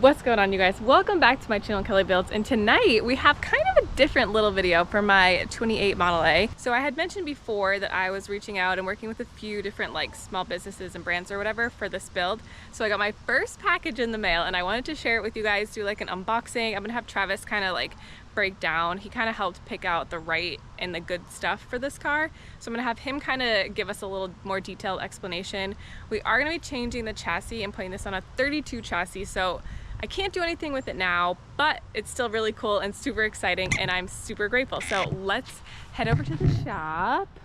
What's going on, you guys? Welcome back to my channel, Kelly Builds, and tonight we have kind of a different little video for my 28 Model A. So I had mentioned before that I was reaching out and working with a few different like small businesses and brands or whatever for this build. So I got my first package in the mail and I wanted to share it with you guys, do like an unboxing. I'm gonna have Travis kind of like break down. He kind of helped pick out the right and the good stuff for this car. So I'm gonna have him kind of give us a little more detailed explanation. We are gonna be changing the chassis and putting this on a 32 chassis. So I can't do anything with it now, but it's still really cool and super exciting and I'm super grateful. So let's head over to the shop.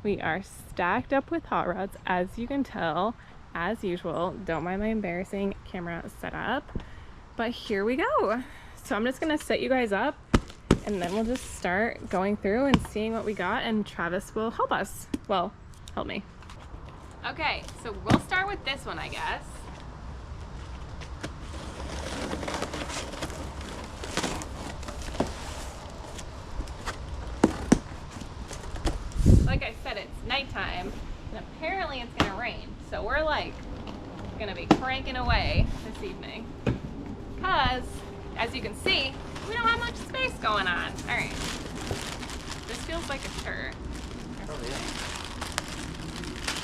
We are stacked up with hot rods, as you can tell, as usual. Don't mind my embarrassing camera setup, but here we go. So I'm just gonna set you guys up and then we'll just start going through and seeing what we got, and Travis will help us. Well, help me. Okay, so we'll start with this one, I guess. Like I said, it's nighttime and apparently it's gonna rain. So we're like gonna be cranking away this evening because, as you can see, we don't have much space going on. All right, this feels like a shirt. Probably is.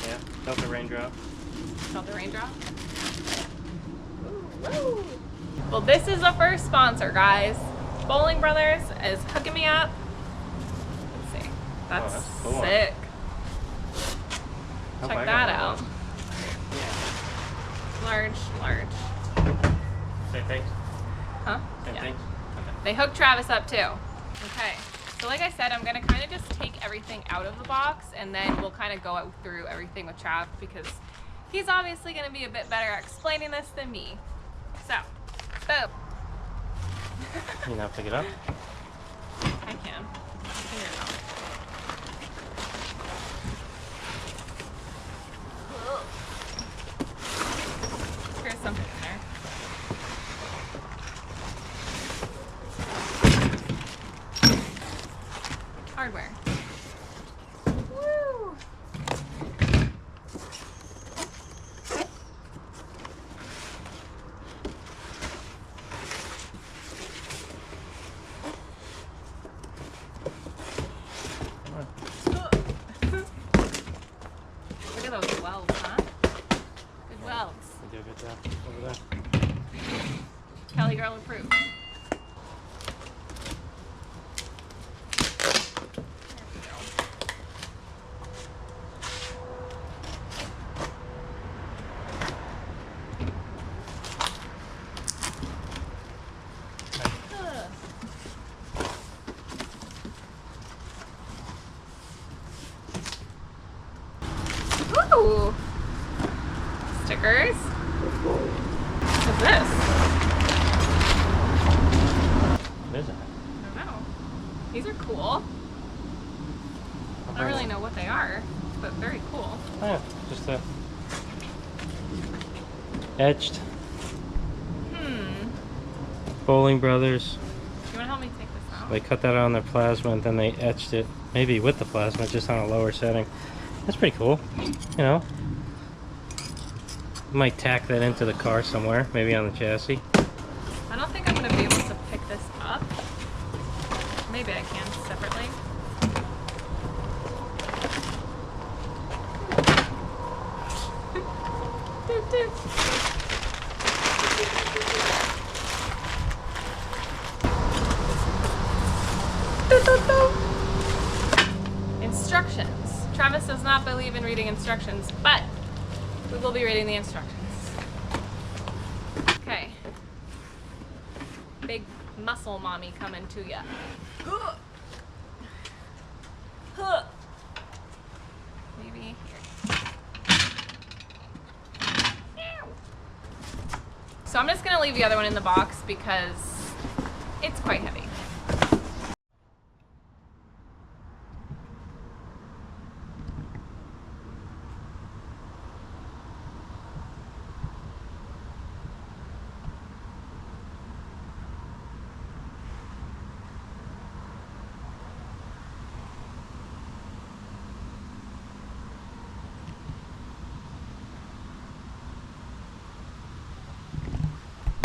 Yeah, felt the raindrop. Felt the raindrop? Ooh, woo. Well, this is the first sponsor, guys. Boling Brothers is hooking me up. Let's see. That's cool. sick. Check that out. Yeah. Large. Same thing? Huh? Same thing? Okay. They hooked Travis up too. Okay. So like I said, I'm gonna kind of just take everything out of the box and then we'll kind of go through everything with Trav because he's obviously gonna be a bit better at explaining this than me. So, boom. You know, pick it up? I can. Figure it out. There's something in there. Hardware. Woo! Look at those welds, huh? Good welds. You do a good job over there. Kelly girl approved. Ooh! Stickers. What's this? What is it? I don't know. These are cool. I don't really know what they are, but very cool. Oh, yeah, just etched. Boling Brothers. You want to help me take this out? They cut that on their plasma and then they etched it, maybe with the plasma, just on a lower setting. That's pretty cool. You know, might tack that into the car somewhere, maybe on the chassis. I don't think I'm going to be able to pick this up. Maybe I can separately. Instructions. Travis does not believe in reading instructions, but we will be reading the instructions. Okay. Big muscle mommy coming to ya. Maybe here. So I'm just gonna leave the other one in the box because it's quite heavy.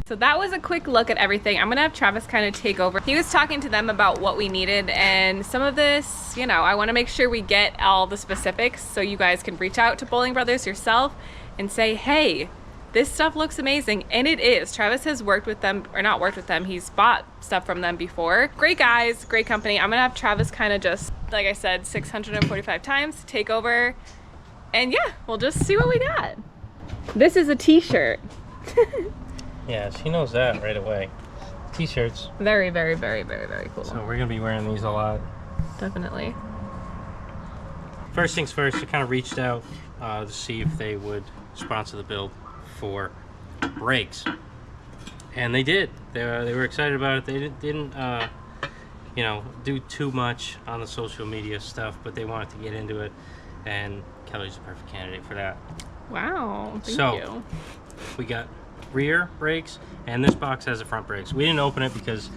So that was a quick look at everything. I'm gonna have Travis kind of take over. He was talking to them about what we needed, and some of this, you know, I wanna make sure we get all the specifics so you guys can reach out to Boling Brothers yourself and say, hey, this stuff looks amazing, and it is. Travis has worked with them, or not worked with them, he's bought stuff from them before. Great guys, great company. I'm gonna have Travis kind of just, like I said, 645 times, take over, and yeah, we'll just see what we got. This is a t-shirt. Yeah, she knows that right away. T-shirts. Very, very, very, very, very cool. So we're gonna be wearing these a lot. Definitely. First things first, I kind of reached out to see if they would sponsor the build for brakes, and they did. They were excited about it. They didn't you know, do too much on the social media stuff, but they wanted to get into it, and Kelly's the perfect candidate for that. Wow, thank you. We got rear brakes, and this box has the front brakes. We didn't open it because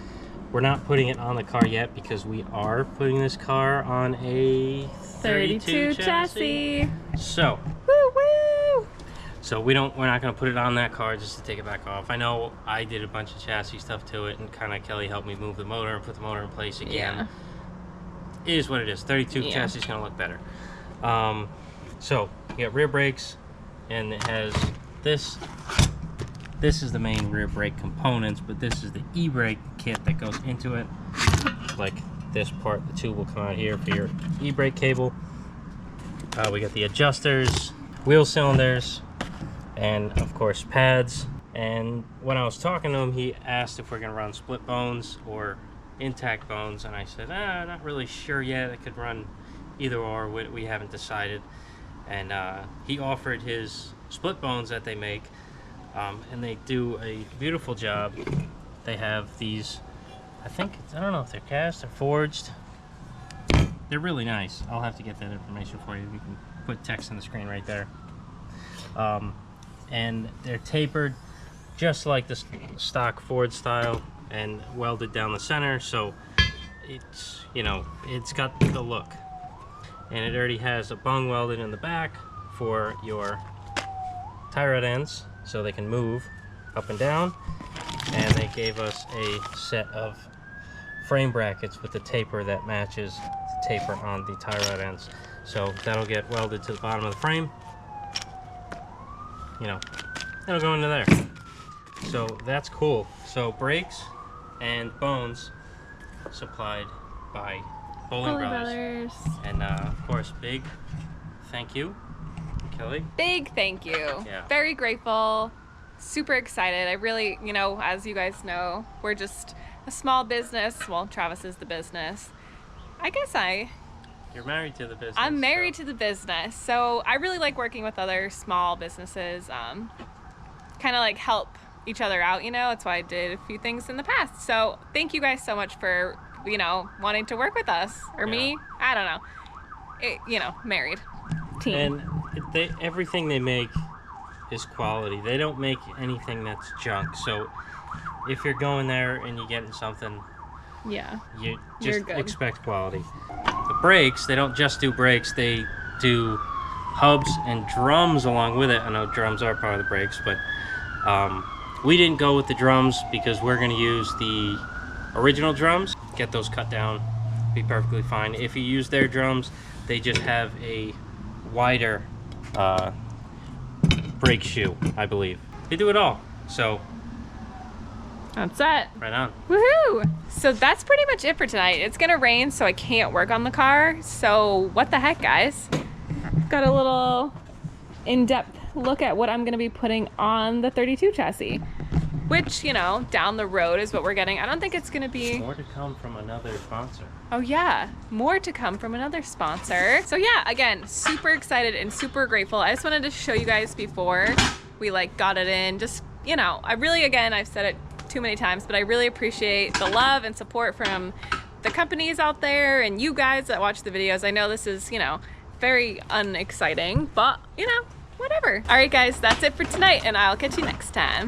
we're not putting it on the car yet, because we are putting this car on a 32 chassis. So woo woo. So we're not going to put it on that car just to take it back off. I know I did a bunch of chassis stuff to it, and kind of Kelly helped me move the motor and put the motor in place again. Yeah. It is what it is. 32 chassis is going to look better. So you got rear brakes, and it has this. This is the main rear brake components, but this is the e-brake kit that goes into it. Like this part, the tube will come out here for your e-brake cable. We got the adjusters, wheel cylinders, and of course pads. And when I was talking to him, he asked if we're gonna run split bones or intact bones, and I said, not really sure yet. I could run either or, we haven't decided. And he offered his split bones that they make, and they do a beautiful job. They have these, I don't know if they're cast or forged. They're really nice. I'll have to get that information for you. You can put text on the screen right there. And they're tapered just like the stock Ford style and welded down the center, so it's, you know, it's got the look. And it already has a bung welded in the back for your tie rod ends, so they can move up and down. And they gave us a set of frame brackets with the taper that matches the taper on the tie rod ends. So that'll get welded to the bottom of the frame. You know, that'll go into there. So that's cool. So brakes and bones supplied by Boling Brothers. And of course, big thank you, Kelly. Big thank you. Yeah. Very grateful. Super excited. I really, you know, as you guys know, we're just a small business. Well, Travis is the business. I guess You're married to the business. I'm married to the business. So I really like working with other small businesses. Kind of like help each other out, you know. That's why I did a few things in the past. So thank you guys so much for, you know, wanting to work with us, or me. I don't know. You know, married team. And everything they make is quality. They don't make anything that's junk. So if you're going there and you're getting something, you just expect quality. The brakes, they don't just do brakes, they do hubs and drums along with it. I know drums are part of the brakes, but we didn't go with the drums because we're going to use the original drums. Get those cut down, be perfectly fine. If you use their drums, they just have a wider brake shoe, I believe. They do it all. So that's it. Right on. Woohoo! So that's pretty much it for tonight. It's gonna rain, so I can't work on the car. So what the heck, guys? Got a little in-depth look at what I'm gonna be putting on the 32 chassis, which, you know, down the road is what we're getting. I don't think it's gonna be... More to come from another sponsor. Oh yeah, more to come from another sponsor. So yeah, again, super excited and super grateful. I just wanted to show you guys before we like got it in. Just, you know, I really, again, I've said it too many times, but I really appreciate the love and support from the companies out there and you guys that watch the videos. I know this is, you know, very unexciting, but, you know, whatever. All right, guys, that's it for tonight, and I'll catch you next time.